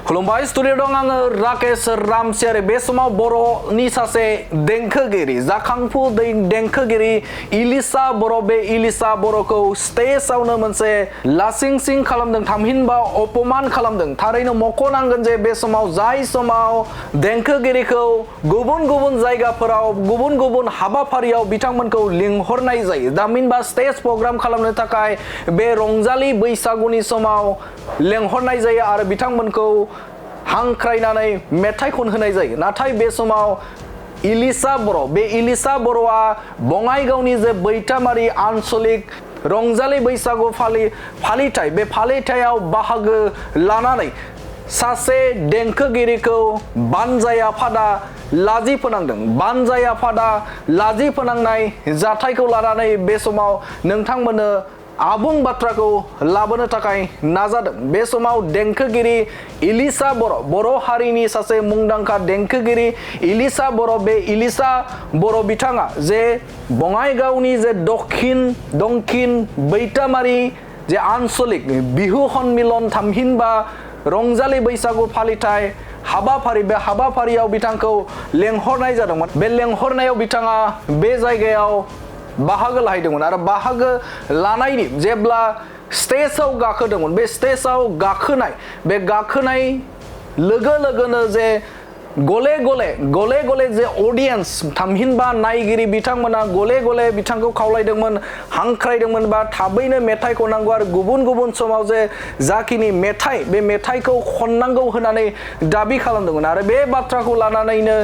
खुलुमबाय स्टुडिअ दं आङो राकेश रामसियारि बे समाव बर'नि सासे देंखोगिरि जाखांफु देंखोगिरि इलिसा बर' बे इलिसा बर'खौ स्टेजआवनो मोनसे लासिंसिं खालामदों थामहिनबा अपमान खालामदों थारैनो मख'नांगोन जे बे समाव जाय समाव देंखोगिरिखौ गुबुन गुबुन जायगाफोराव गुबुन गुबुन हाबाफारियाव बिथांमोनखौ लिंहरनाय जायो थामहिनबा स्टेज प्रग्राम खालामनो थाखाय बे रंजालि बैसागुनि समाव लिंहरनाय जायो आरो बिथांमोनखौ हांख्रायनानै मेथाइ खनहोनाय जायो नाथाय बे समाव इलिसा बर' बे इलिसा बर'आ बङाइगावनि जे बैथामारि आन्चलिक रंजालि बैसागु फालिथाय बे फालिथायाव बाहागो लानानै सासे देंखोगिरिखौ बानजाय आफादा लाजि फोनांदों बानजाय आफादा लाजि फोनांनाय जाथायखौ लानानै बे समाव नोंथांमोननो आबुं बाथ्राखौ लाबोनो थाखाय नाजादों बे समाव देंखोगिरि इलिसा बर' हारिनि सासे मुंदांखा देंखोगिरि इलिसा बर' बे इलिसा बर' बिथाङा जे बङाइगावनि जे दक्षिण बैथामारि जे आन्चलिक बिहु सन्मिलन थामहिनबा रंजालि बैसागु फालिथाय हाबाफारि बे हाबाफारियाव बिथांखौ लेंहरनाय जादोंमोन बे लेंहरनायाव बिथाङा बे जायगायाव बाहागो लाहैदोंमोन आरो बाहागो लानायनि जेब्ला स्टेजआव गाखोदोंमोन बे स्टेजआव गाखोनाय लोगो लोगोनो जे गले गले जे ऑडियंस थामहिनबा नायगिरि बिथांमोना गले गले बिथांखौ खावलायदोंमोन हांख्रायदोंमोन बा थाबैनो मेथाइ खननांगौ आरो गुबुन समाव जे जाखिनि मेथाइ बे मेथाइखौ खननांगौ होननानै दाबि खालामदोंमोन आरो बे बाथ्राखौ लानानैनो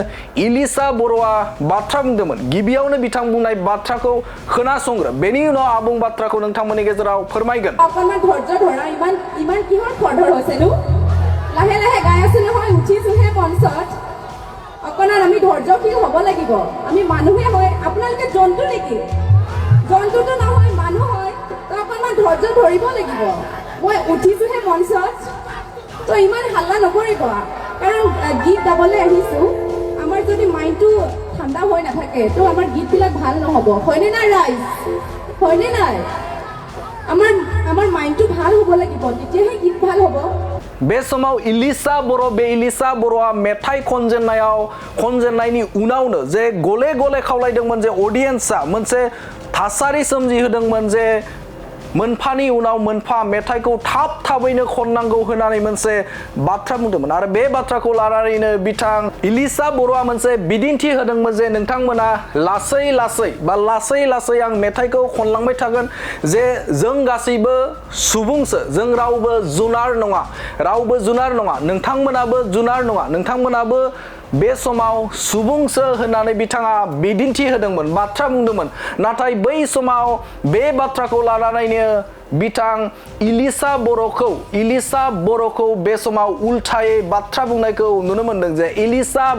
इलिसा बर'आ बाथ्रा बुंदोंमोन गिबियावनो बिथां बुंनाय बाथ्राखौ खोनासंग्रो बेनि उनाव आबुं बाथ्राखौ नोंथांमोननि गेजेराव फोरमायगोन লাহে লাহে গাই আছো নহয় উঠিছোহে মঞ্চত অকণমান আমি ধৈৰ্যশীল হ'ব লাগিব আমি মানুহে হয় আপোনালোকে জন্তু নেকি জন্তুটো নহয় মানুহ হয় তো অকণমান ধৈৰ্য ধৰিব লাগিব মই উঠিছোহে মঞ্চত তো ইমান হাল্লা নকৰিব কাৰণ গীত গাবলৈ আহিছোঁ আমাৰ যদি মাইণ্ডটো ঠাণ্ডা হৈ নাথাকে তো আমাৰ গীতবিলাক ভাল নহ'ব হয়নে নাই ৰাইজ হয়নে নাই আমাৰ মাইণ্ডটো ভাল হ'ব লাগিব তেতিয়াহে গীত ভাল হ'ব बे समाव इलिसा बर' बे इलिसा बर'आ मेथाइ खनजेननायनि उनावनो जे गले गले खावलायदोंमोन जे अडियन्सआ मोनसे थासारि सोमजिहोदोंमोन जे मोनफानि उनाव मोनफा मेथाइखौ थाबैनो खननांगौ होननानै मोनसे बाथ्रा बुंदोंमोन आरो बे बाथ्राखौ लानानैनो बिथां इलिसा बर'आ मोनसे बिदिन्थि होदोंमोन जे नोंथांमोना लासै आं मेथाइखौ खनलांबाय थागोन जे जों गासैबो सुबुंसो जों रावबो जुनार नङा नोंथांमोनाबो जुनार नङा नोंथांमोनाबो बे समाव सुबुंसो होननानै बिथाङा बिदिन्थि होदोंमोन बाथ्रा बुंदोंमोन नाथाय बै समाव बे बाथ्राखौ लानानैनो बिथां इलिसा बर'खौ बे समाव उल्थायै बाथ्रा बुंनायखौ नुनो मोनदों जे इलिसा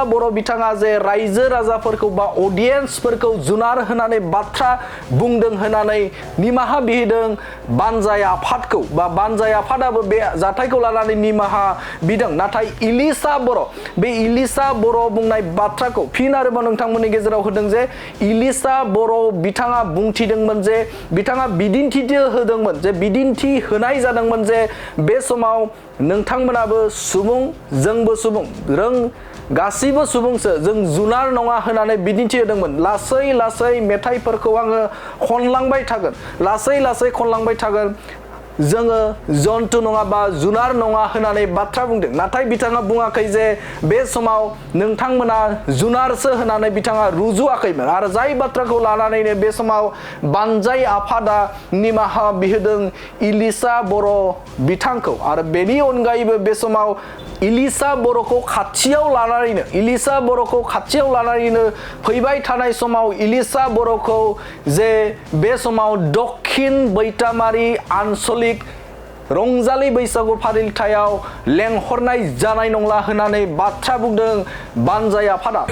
बर' बिथाङा जे रायजो राजाफोरखौ बा अडियन्सफोरखौ जुनार होनानै बाथ्रा बुंदों होननानै निमाहा बिदों बानजाय आफादाबो बे जाथायखौ लानानै निमाहा बिदों नाथाय इलिसा बर' बुंनाय बाथ्राखौ फिन आरोबाव नोंथांमोननि गेजेराव होदों जे इलिसा बर' बिथाङा बुंथिदोंमोन जे बिथाङा बिदिन्थि होदोंमोन जे बिदिन्थि होनाय जादोंमोन जे बे समाव नोंथांमोनाबो सुबुं जोंबो सुबुं गासिबो सुबुंसो जों जुनार नङा होननानै बिदिन्थि होदोंमोन लासै मेथाइफोरखौ आङो खनलांबाय थागोन जोङो जन्थु नङा बा जुनार नङा होननानै बाथ्रा बुंदों नाथाय बिथाङा बुङाखै जे बे समाव नोंथांमोना जुनारसो होननानै बिथाङा रुजुआखैमोन आरो जाय बाथ्राखौ लानानैनो बे समाव बानजाय आफादा निमाहा बिहोदों इलिसा बर' बिथांखौ आरो बेनि अनगायैबो बे समाव इलिसा बर'खौ खाथियाव लानानैनो फैबाय थानाय समाव इलिसा बर'खौ जे बे समाव दक्षिण बैथामारि आन्चलिक रंजालि बैसागु फालिथायाव लेंहरनाय जानाय नंला होननानै बाथ्रा बुंदों बानजाय आफादा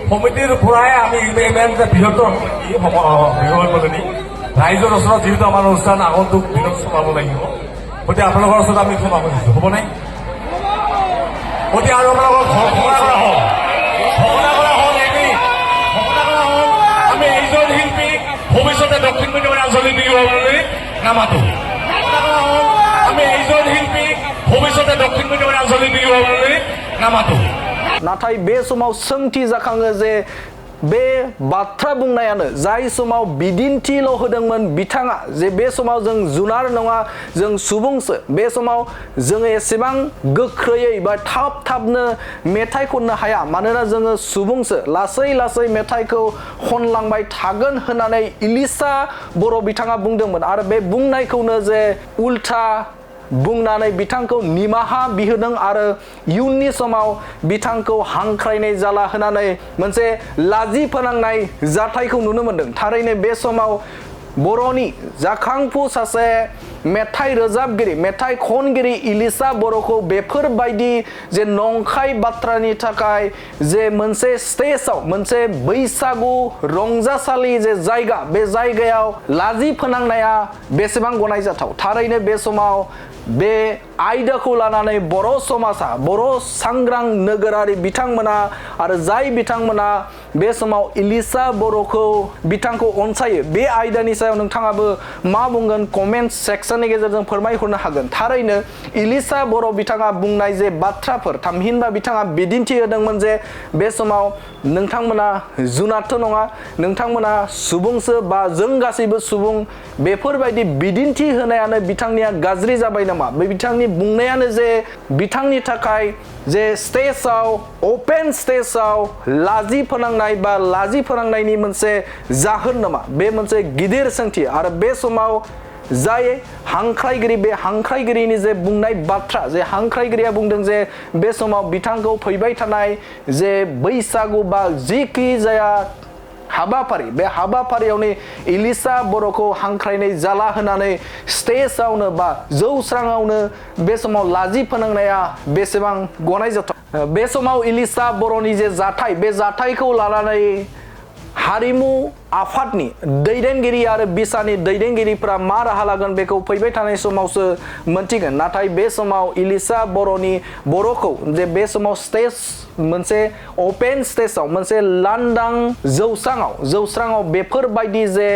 সমিতিৰ পৰাই আমি ইমান যে বৃহত্তৰ ৰাইজৰ ওচৰত যিহেতু আমাৰ অনুষ্ঠান আগন্তুক দিনত চলাব লাগিব গতিকে আপোনালোকৰ ওচৰত আমি ক্ষমা কৰিছোঁ হ'ব নাই গতিকে আৰু আপোনালোকৰ ঘোষণা কৰা হওক আমি এইজন শিল্পী ভৱিষ্যতে ভৱিষ্যতে দক্ষিণ মিডিয়ামৰ আঞ্চলিক বিহু বুলি নামাতো আমি এইজন শিল্পী ভৱিষ্যতে দক্ষিণ মিডিয়ামৰ আঞ্চলিক বিহু বুলি নামাতো नाथाय बे समाव सोंथि जाखाङो जे बे बाथ्रा बुंनायानो जाय समाव बिदिन्थिल' होदोंमोन बिथाङा जे बे समाव जों जुनार नङा जों सुबुंसो बे समाव जोङो एसेबां गोख्रैयै बा थाबनो मेथाइ खननो हाया मानोना जोङो सुबुंसो लासै लासै मेथाइखौ खनलांबाय थागोन होननानै इलिसा बर' बिथाङा बुंदोंमोन आरो बे बुंनायखौनो जे उल्था बुंनानै बिथांखौ निमाहा बिहोदों आरो इयुननि समाव बिथांखौ हांख्रायनाय जाला होननानै मोनसे लाजि फोनांनाय जाथायखौ नुनो मोनदों थारैनो बे समाव बर'नि जाखांफु सासे मेथाइ रोजाबगिरि मेथाइ खनगिरि इलिसा बर'खौ बेफोरबायदि जे नंखाय बाथ्रानि थाखाय जे मोनसे स्टेजआव मोनसे बैसागु रंजासालि जे जायगा बे जायगायाव लाजि फोनांनाया बेसेबां गनायजाथाव थारैनो बे समाव बे आयदाखौ लानानै बर' समाजा बर' सांग्रां नोगोरारि बिथांमोना आरो जाय बिथांमोना बे समाव इलिसा बर'खौ बिथांखौ अनसायो बे आयदानि सायाव नोंथाङाबो मा बुंगोन कमेन्ट सेक्सननि गेजेरजों फोरमायहरनो हागोन थारैनो इलिसा बर' बिथाङा बुंनाय जे बाथ्राफोर थामहिनबा बिथाङा बिदिन्थि होदोंमोन जे बे समाव नोंथांमोना जुनारथ' नङा नोंथांमोना सुबुंसो बा जों गासैबो सुबुं बेफोरबायदि बिदिन्थि होनायानो बिथांनिया गाज्रि जाबाय नामा बे बिथांनि बुंनायानो जे बिथांनि थाखाय जे स्टेजआव ओपन स्टेजआव लाजि फोनांनाय बा लाजि फोनांनायनि मोनसे जाहोन नामा बे मोनसे गिदिर सोंथि आरो बे समाव जाय हांख्रायगिरि बे हांख्रायगिरिनि जे बुंनाय बाथ्रा जे हांख्रायगिरिया बुंदों जे बे समाव बिथांखौ फैबाय थानाय जे बैसागु बा जिखि जाया हाबाफारि बे हाबाफारियावनो इलिसा बर'खौ हांख्रायनाय जाला होननानै स्टेजआवनो बा जौस्राङावनो बे समाव लाजि फोनांनाया बेसेबां गनायजाथाव बे समाव इलिसा बर'नि जे जाथाय बे जाथायखौ लानानै हारिमु आफादनि दैदेनगिरि आरो बिसानि दैदेनगिरिफोरा मा राहा लागोन बेखौ फैबाय थानाय समावसो मोनथिगोन नाथाय बे समाव इलिसा बर'नि बर'खौ जे बे समाव स्टेज मोनसे ओपन स्टेजआव मोनसे लांदां जौस्राङाव बेफोरबायदि जे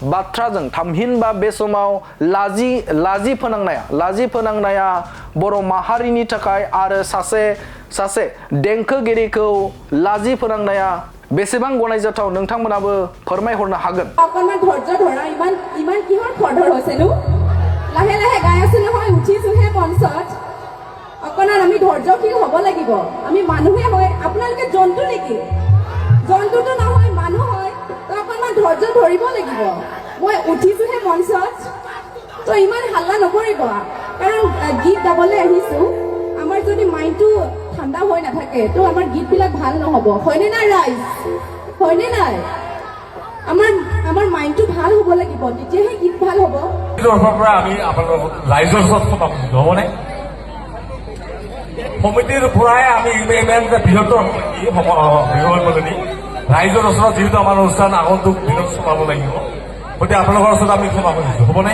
बाथ्राजों थामहिनबा बे समाव लाजि फोनांनाया बर' माहारिनि थाखाय आरो सासे देंखोगिरिखौ लाजि फोनांनाया बेसेबां गनायजाथाव नोंथांमोनाबो फोरमायहरनो हागोन অকণমান ধৈৰ্য ধৰা ইমান কিহৰ খৰধৰ হৈছেনো লাহে লাহে গাই আছো নহয় উঠিছোহে মঞ্চত অকণমান আমি ধৈৰ্যশীল হ'ব লাগিব আমি মানুহে হয় আপোনালোকে জন্তু নেকি জন্তুটো নহয় মানুহ হয় তো অকণমান ধৈৰ্য ধৰিব লাগিব মই উঠিছোহে মঞ্চত তো ইমান হাল্লা নকৰিব কাৰণ গীত গাবলৈ আহিছো আমাৰ যদি মাইণ্ডটো ঠাণ্ডা হৈ নাথাকে তো আমাৰ গীতবিলাক ভাল নহ'ব হয়নে নাই ৰাইজ হয়নে নাই আমাৰ মাইণ্ডটো ভাল হ'ব লাগিব তেতিয়াহে গীত ভাল হ'ব পৰা আমি আপোনালোক ৰাইজৰ ওচৰত ক্ষমা খুজিছো হ'বনে সমিতিৰ পৰাই আমি ইমান যে বৃহত্তৰ বৃহৎ ৰাইজৰ ওচৰত যিহেতু আমাৰ অনুষ্ঠান আগন্তুক দিনত চলাব লাগিব গতিকে আপোনালোকৰ ওচৰত আমি ক্ষমা খুজিছো হ'বনে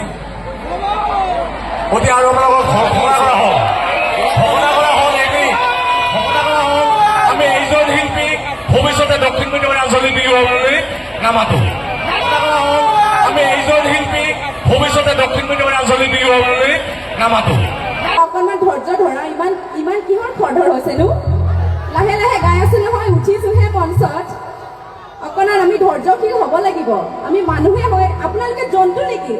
গতিকে আৰু আপোনালোকৰ ঘোষণা কৰা হওক আমি এইজন শিল্পী ভৱিষ্যতে দক্ষিণ মিডিয়ামৰ আঞ্চলিক বিহু বুলি নামাতো আমি এইজন শিল্পী ভৱিষ্যতে দক্ষিণ মিডিয়ামৰ আঞ্চলিক বিহু বুলি নামাতো অকণমান ধৈৰ্য ধৰা ইমান কিহৰ খৰধৰ হৈছেনো লাহে লাহে গাই আছো নহয় উঠিছোহে মঞ্চত অকণমান আমি ধৈৰ্যশীল হ'ব লাগিব আমি মানুহে হয় আপোনালোকে জন্তু নেকি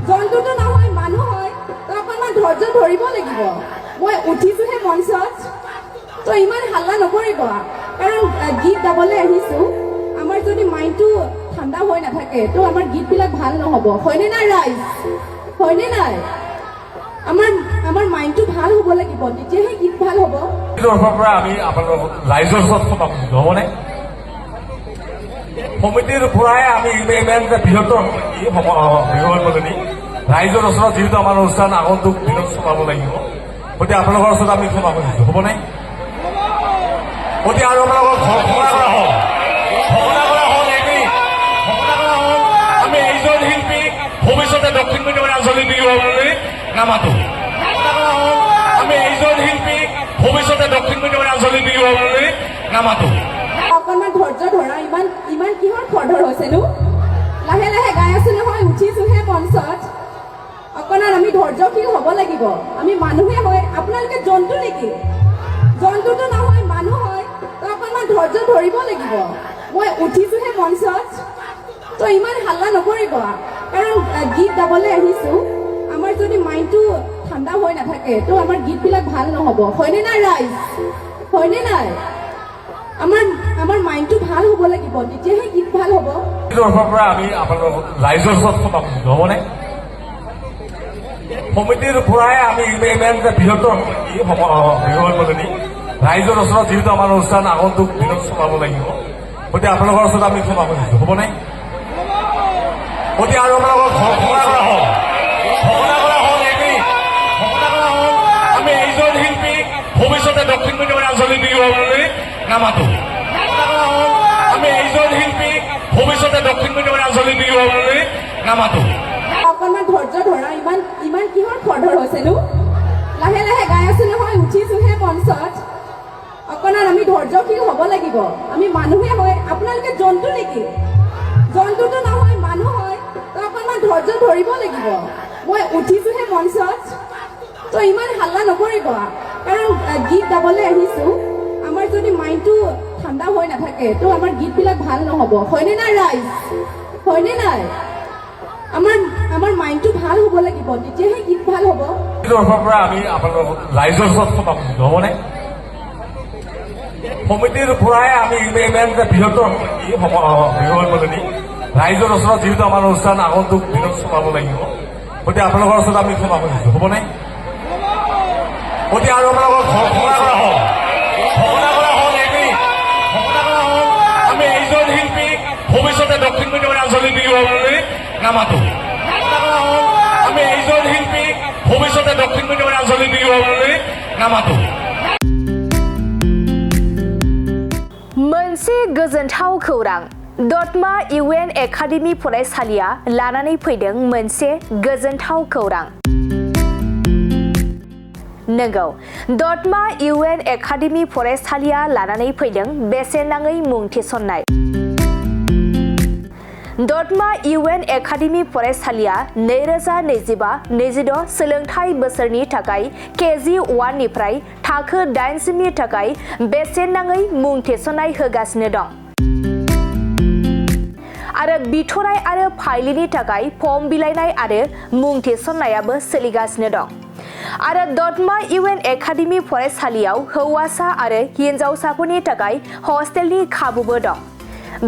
জন্তুটো নহয় মানুহ হয় তো অকণমান ধৈৰ্য ধৰিব লাগিব মই উঠিছোহে মঞ্চত তো ইমান হাল্লা নকৰিব কাৰণ গীত গাবলৈ আহিছো আমাৰ যদি মাইণ্ডটো ঠাণ্ডা হৈ নাথাকে তো আমাৰ গীতবিলাক ভাল নহ'ব হয়নে নাই ৰাইজ হয়নে নাই আমাৰ মাইণ্ডটো ভাল হ'ব লাগিব তেতিয়াহে গীত ভাল হ'ব পৰা আমি আপোনালোক ৰাইজৰ ওচৰত ক্ষমা খুজিছো হ'বনে সমিতিৰ পৰাই আমি ইমান যে বৃহত্তৰ বৃহৎ ৰাইজৰ ওচৰত যিহেতু আমাৰ অনুষ্ঠান আগন্তুক দিনত চলাব লাগিব গতিকে আপোনালোকৰ ওচৰত আমি ক্ষমা খুজিছো হ'বনে গতিকে আৰু আপোনালোকৰ ঘোষণা কৰা হওক আমি এইজন শিল্পী ভৱিষ্যতে দক্ষিণ মিডিয়ামৰ আঞ্চলিক বিহু বুলি নামাতো আমি এইজন শিল্পী ভৱিষ্যতে দক্ষিণ মিডিয়ামৰ আঞ্চলিক বিহু বুলি নামাতো অকণমান ধৈৰ্য ধৰা ইমান কিহৰ খৰধৰ হৈছেনো লাহে লাহে গাই আছো নহয় উঠিছোহে মঞ্চত অকণমান আমি ধৈৰ্যশীল হ'ব লাগিব আমি মানুহে হয় আপোনালোকে জন্তু নেকি জন্তুটো নহয় মানুহ হয় তো অকণমান ধৈৰ্য ধৰিব লাগিব মই উঠিছোহে মঞ্চত তো ইমান হাল্লা নকৰিব কাৰণ গীত গাবলৈ আহিছোঁ আমাৰ যদি মাইণ্ডটো ঠাণ্ডা হৈ নাথাকে তো আমাৰ গীতবিলাক ভাল নহ'ব হয়নে নাই ৰাইজ হয়নে নাই আমাৰ মাইণ্ডটো ভাল হ'ব লাগিব তেতিয়াহে গীত ভাল হ'ব আমি আপোনালোকক ৰাইজৰ ওচৰত ক্ষমা খুজিছোঁ হ'বনে সমিতিৰ পৰাই আমি ইমান যে বৃহত্তৰ সমিতি ৰাইজৰ ওচৰত যিহেতু আমাৰ অনুষ্ঠান আগন্তুক দিনত চলাব লাগিব গতিকে আপোনালোকৰ ওচৰত আমি ক্ষমা খুজিছোঁ হ'বনে গতিকে আৰু আপোনালোকৰ ঘোষণা কৰা হওক আমি এইজন শিল্পীক ভৱিষ্যতে দক্ষিণ মধ্যমীয়া আঞ্চলিক বিহুলৈ নামাতো আমি এইজন শিল্পীক ভৱিষ্যতে দক্ষিণ মধ্যমীয়া আঞ্চলিক বিহুলৈ নামাতো অকণমান ধৈৰ্য ধৰা ইমান কিহৰ খৰধৰ হৈছেনো লাহে লাহে গাই আছো নহয় উঠিছোহে মঞ্চত অকণমান আমি ধৈৰ্যশীল হ'ব লাগিব আমি মানুহে হয় আপোনালোকে জন্তু নেকি জন্তুটো নহয় মানুহ হয় তো অকণমান ধৈৰ্য ধৰিব লাগিব মই উঠিছোহে মঞ্চত তো ইমান হাল্লা নকৰিব কাৰণ গীত গাবলৈ আহিছোঁ আমাৰ যদি মাইণ্ডটো ঠাণ্ডা হৈ নাথাকে তো আমাৰ গীতবিলাক ভাল নহ'ব হয়নে নাই ৰাইজ হয়নে নাই আমাৰ মাইণ্ডটো ভাল হ'ব লাগিব তেতিয়াহে গীত ভাল হ'ব আমি আপোনালোকক ৰাইজৰ ওচৰত ক্ষমা খুজিছোঁ হ'বনে সমিতিৰ পৰাই আমি ইমান যে বৃহত্তৰ সমিতি ৰাইজৰ ওচৰত যিহেতু আমাৰ অনুষ্ঠান আগন্তুক দিনত চলাব লাগিব গতিকে আপোনালোকৰ ওচৰত আমি ক্ষমা খুজিছোঁ হ'বনে গতিকে আৰু আপোনালোকৰ ঘোষণা কৰা হওক আমি এইজন শিল্পীক ভৱিষ্যতে দক্ষিণ মধ্যমীয়া আঞ্চলিক বিহুলৈ নামাতো আমি এইজন শিল্পীক ভৱিষ্যতে দক্ষিণ মধ্যমীয়া আঞ্চলিক বিহুলৈ नामातो मोनसे गोजोनथाव खौरां दतमा इउएन एकाडेमि फरायसालिया लानानै फैदों मोनसे गोजोनथाव खौरां नंगौ दतमा इउएन एकाडेमि फरायसालिया लानानै फैदों बेसेन नाङै मुं थिसननाय दतमा इउएन एकाडेमि फरायसालिया 2025-26 सोलोंथाइ बोसोरनि थाखाय केजि 1 निफ्राय थाखो 8 सिमनि थाखाय बेसेन नाङै मुं थिसननाय होगासिनो दं आरो बिथराय आरो फाइलिनि थाखाय फर्म बिलाइनाय आरो मुं थिसननायाबो सोलिगासिनो दं आरो दतमा इउएन एकाडेमि फरायसालियाव हौवासा आरो हिनजावसाफोरनि थाखाय हस्टेलनि खाबुबो दं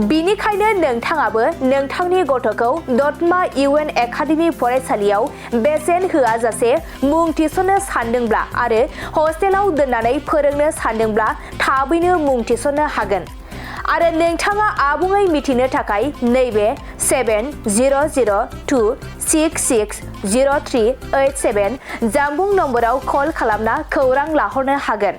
बिनिखायनो नोंथाङाबो नोंथांनि गथ'खौ दतमा इउएन एकाडेमि फरायसालियाव बेसेन होआजासे मुं थिसननो सानदोंब्ला आरो हस्टेलाव दोननानै फोरोंनो सानदोंब्ला थाबैनो मुं थिसननो हागोन आरो नोंथाङा आबुङै मिथिनो थाखाय नैबे 7002660387 जानबुं नम्बराव कल खालामना खौरां लाहरनो हागोन